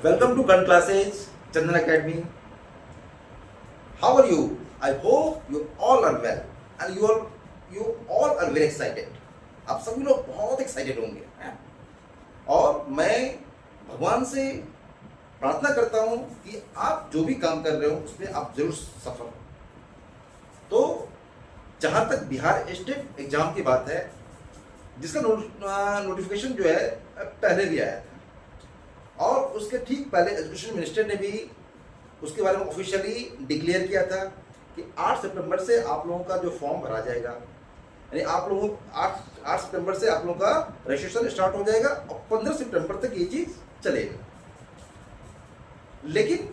Welcome to Kant Classes, Chandan Academy. How are you? I hope you all are well and you all are very excited. आप सभी लोग बहुत excited होंगे हैं? और मैं भगवान से प्रार्थना करता हूं कि आप जो भी काम कर रहे हो उसमें आप जरूर सफल हो। तो जहां तक बिहार स्टेट एग्जाम की बात है, जिसका नोटिफिकेशन जो है पहले भी आया था और उसके ठीक पहले एजुकेशन मिनिस्टर ने भी उसके बारे में ऑफिशियली डिक्लेयर किया था कि 8 सितंबर से आप लोगों का जो फॉर्म भरा जाएगा, यानी आप लोगों 8 सितंबर से आप लोगों का रजिस्ट्रेशन स्टार्ट हो जाएगा और 15 सितंबर तक ये चीज़ चलेगा। लेकिन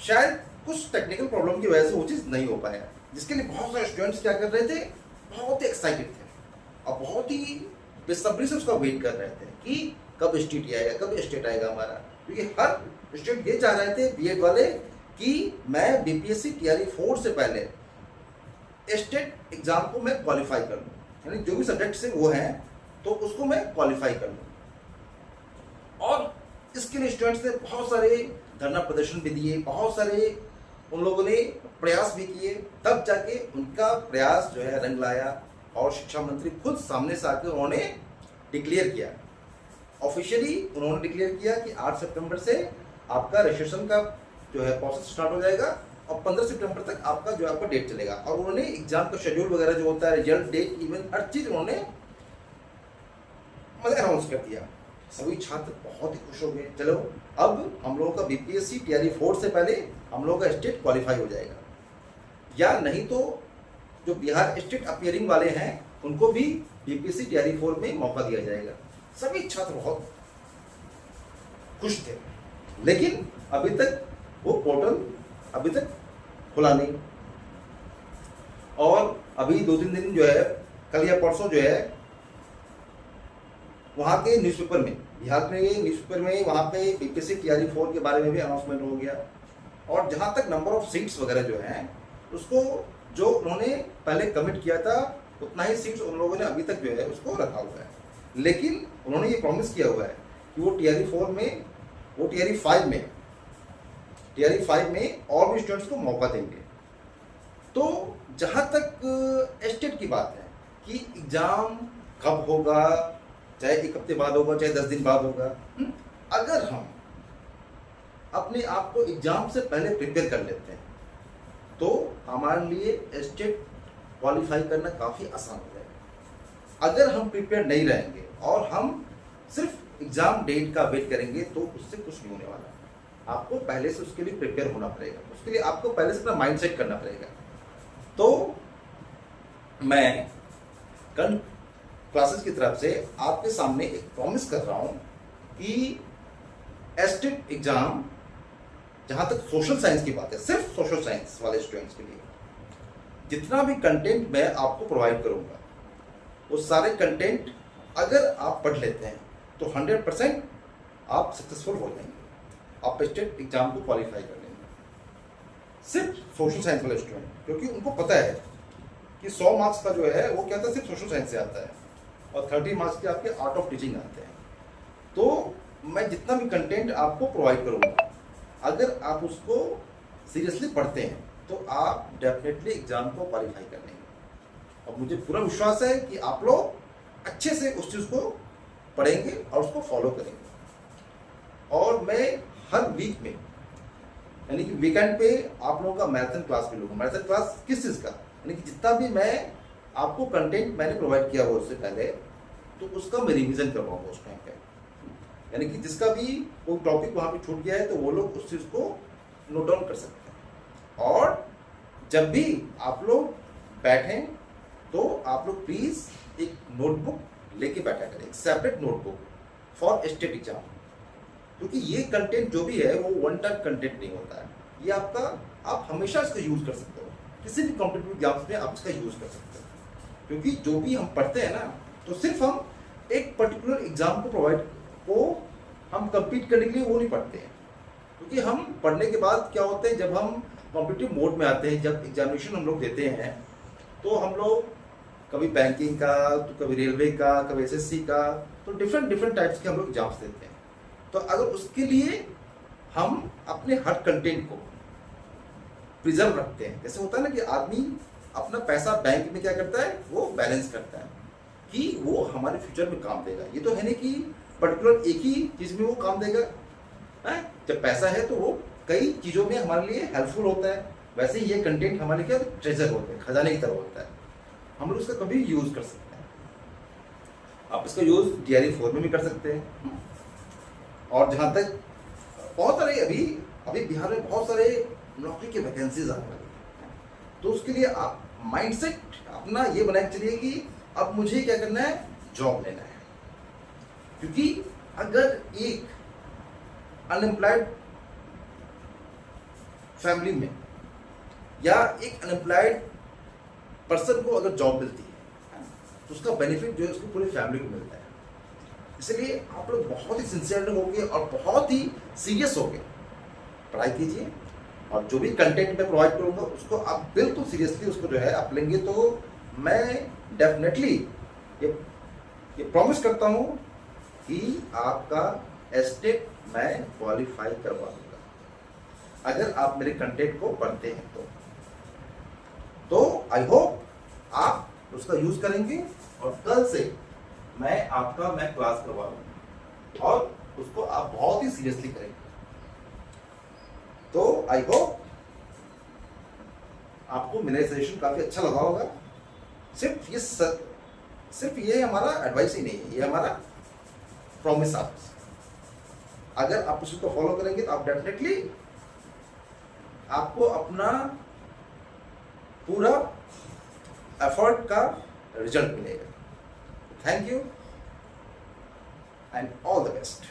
शायद कुछ टेक्निकल प्रॉब्लम की वजह से वो चीज़ नहीं हो पाया, जिसके लिए बहुत सारे स्टूडेंट्स क्या कर रहे थे, बहुत ही एक्साइटेड थे और बहुत ही बेसब्री से उसका वेट कर रहे थे कि कब स्टेट आएगा, कब स्टेट आएगा हमारा। क्योंकि हर स्टूडेंट ये चाह रहे थे बीएड वाले कि मैं बीपीएससी टीआरई 4 से पहले स्टेट एग्जाम को मैं क्वालिफाई कर लूँ, यानी जो भी सब्जेक्ट से वो हैं तो उसको मैं क्वालिफाई कर लूँ। और इसके लिए स्टूडेंट्स ने बहुत सारे धरना प्रदर्शन भी दिए, बहुत सारे उन लोगों ने प्रयास भी किए, तब जाके उनका प्रयास जो है रंग लाया और शिक्षा मंत्री खुद सामने से आकर उन्होंने डिक्लेयर किया, ऑफिशियली उन्होंने डिक्लेयर किया कि 8 सितंबर से आपका रजिस्ट्रेशन का जो है प्रोसेस स्टार्ट हो जाएगा और 15 सितंबर तक आपका जो आपका डेट चलेगा। और उन्होंने एग्जाम का शेड्यूल वगैरह जो होता है, रिजल्ट, डेट, इवन हर चीज उन्होंने मतलब अनाउंस कर दिया। सभी छात्र बहुत ही खुश हो गए, चलो अब हम लोगों का बीपीएससी टीआरई 4 से पहले हम लोगों का स्टेट क्वालिफाई हो जाएगा, या नहीं तो जो बिहार स्टेट अपीयरिंग वाले हैं उनको भी बीपीएससी टीआरई 4 में मौका दिया जाएगा। सभी छात्र बहुत खुश थे, लेकिन अभी तक वो पोर्टल अभी तक खुला नहीं। और अभी 2-3 दिन जो है, कल या परसों जो है, वहाँ के न्यूज़पेपर में, बिहार में न्यूज़पेपर में वहाँ पे बीपीएससी टीआरई 4 के बारे में भी अनाउंसमेंट हो गया। और जहाँ तक नंबर ऑफ सीट्स वगैरह जो हैं, उसको जो उन्होंने पहले कमिट किया था उतना ही सीट्स उन लोगों ने अभी तक जो है उसको रखा हुआ है। लेकिन उन्होंने ये प्रॉमिस किया हुआ है कि वो टीआरई 4 में, वो टीआरई 5 में और भी स्टूडेंट्स को मौका देंगे। तो जहाँ तक स्टेट की बात है कि एग्ज़ाम कब होगा, चाहे 1 हफ्ते बाद होगा, चाहे 10 दिन बाद होगा, अगर हम अपने आप को एग्ज़ाम से पहले प्रिपेयर कर लेते हैं तो हमारे लिए स्टेट क्वालिफाई करना काफ़ी आसान हो जाएगा। अगर हम प्रिपेयर नहीं रहेंगे और हम सिर्फ एग्ज़ाम डेट का वेट करेंगे तो उससे कुछ नहीं होने वाला। आपको पहले से उसके लिए प्रिपेयर होना पड़ेगा, उसके लिए आपको पहले से अपना माइंड सेट करना पड़ेगा। तो मैं कल क्लासेस की तरफ से आपके सामने एक प्रॉमिस कर रहा हूं कि स्टेट एग्जाम, जहां तक सोशल साइंस की बात है, सिर्फ सोशल साइंस वाले स्टूडेंट्स के लिए जितना भी कंटेंट मैं आपको प्रोवाइड करूंगा, वो सारे कंटेंट अगर आप पढ़ लेते हैं तो 100% आप सक्सेसफुल हो जाएंगे, आप स्टेट एग्जाम को क्वालिफाई कर लेंगे। सिर्फ सोशल साइंस वाले स्टूडेंट, क्योंकि उनको पता है कि 100 मार्क्स का जो है वो क्या था, सिर्फ सोशल साइंस से आता है और 30 मार्क्स के आपके आर्ट ऑफ टीचिंग आते हैं। तो मैं जितना भी कंटेंट आपको प्रोवाइड करूँगा, अगर आप उसको सीरियसली पढ़ते हैं तो आप डेफिनेटली एग्जाम को क्वालिफाई कर लेंगे। और मुझे पूरा विश्वास है कि आप लोग अच्छे से उस चीज़ को पढ़ेंगे और उसको फॉलो करेंगे। और मैं हर वीक में, यानी कि वीकेंड पे आप लोगों का मैराथन क्लास भी लूँगा। मैराथन क्लास किस चीज़ का, यानी कि जितना भी मैं आपको कंटेंट मैंने प्रोवाइड किया हो उससे पहले, तो उसका मैं रिवीजन करवाऊँगा उस टाइम पे। यानी कि जिसका भी वो टॉपिक वहाँ पे छूट गया है तो वो लोग उस चीज़ को नोट डाउन कर सकते हैं। और जब भी आप लोग बैठें तो आप लोग प्लीज़ एक नोटबुक लेके बैठा करें, एक separate notebook for state exam. क्योंकि ये कंटेंट जो भी है वो वन टाइम कंटेंट नहीं होता है, ये आपका, आप हमेशा इसका यूज़ कर सकते हो, किसी भी कॉम्पिटिटिव एग्जाम्स में आप इसका यूज़ कर सकते हो। क्योंकि जो भी हम पढ़ते हैं ना, तो सिर्फ हम एक पर्टिकुलर एग्जाम को हम कम्पीट करने के लिए वो नहीं पढ़ते हैं। क्योंकि हम पढ़ने के बाद क्या होते हैं, जब हम कॉम्पिटिटिव मोड में आते हैं, जब एग्जामिनेशन हम लोग देते हैं, तो हम लोग कभी बैंकिंग का, तो कभी रेलवे का, कभी एसएससी का, तो डिफरेंट टाइप्स के हम लोग एग्जाम्स देते हैं। तो अगर उसके लिए हम अपने हर कंटेंट को प्रिजर्व रखते हैं। जैसे होता है ना कि आदमी अपना पैसा बैंक में क्या करता है, वो बैलेंस करता है कि वो हमारे फ्यूचर में काम देगा। ये तो है नहीं कि पर्टिकुलर एक ही चीज में वो काम देगा है? जब पैसा है तो वो कई चीजों में हमारे लिए हेल्पफुल होता है। वैसे ही ये कंटेंट हमारे लिए क्या ट्रेजर होते हैं, खजाने की तरह होता है। हम लोग उसका कभी यूज कर सकते हैं। आप इसका यूज डीआरई फॉर्म में भी कर सकते हैं। और जहां तक बहुत सारे अभी बिहार में बहुत सारे नौकरी की वैकेंसीज आने लगी हैं, तो उसके लिए आप माइंडसेट अपना ये बना के चलिए कि अब मुझे क्या करना है, जॉब लेना है। क्योंकि अगर एक अनएम्प्लॉयड फैमिली में या एक अनएम्प्लॉयड पर्सन को अगर जॉब मिलती है तो उसका बेनिफिट जो है उसको पूरी फैमिली को मिलता है। इसलिए आप लोग बहुत ही सिंसियर होके और बहुत ही सीरियस होके पढ़ाई कीजिए, और जो भी कंटेंट मैं प्रोवाइड करूंगा उसको आप बिल्कुल सीरियसली उसको जो है आप लेंगे, तो मैं डेफिनेटली ये प्रॉमिस करता हूं कि आपका एस्टेट मैं क्वालिफाई करवा दूंगा अगर आप मेरे कंटेंट को पढ़ते हैं तो आई होप आप उसका यूज करेंगे और कल से मैं क्लास करवा दूंगा और उसको आप बहुत ही सीरियसली करेंगे। तो आई होप आपको मेरा सजेशन काफी अच्छा लगा होगा। सिर्फ ये हमारा एडवाइस ही नहीं है, ये हमारा प्रॉमिस आपसे। अगर आप उसको फॉलो करेंगे तो आप डेफिनेटली आपको अपना पूरा एफर्ट का रिजल्ट मिलेगा। Thank you and all the best.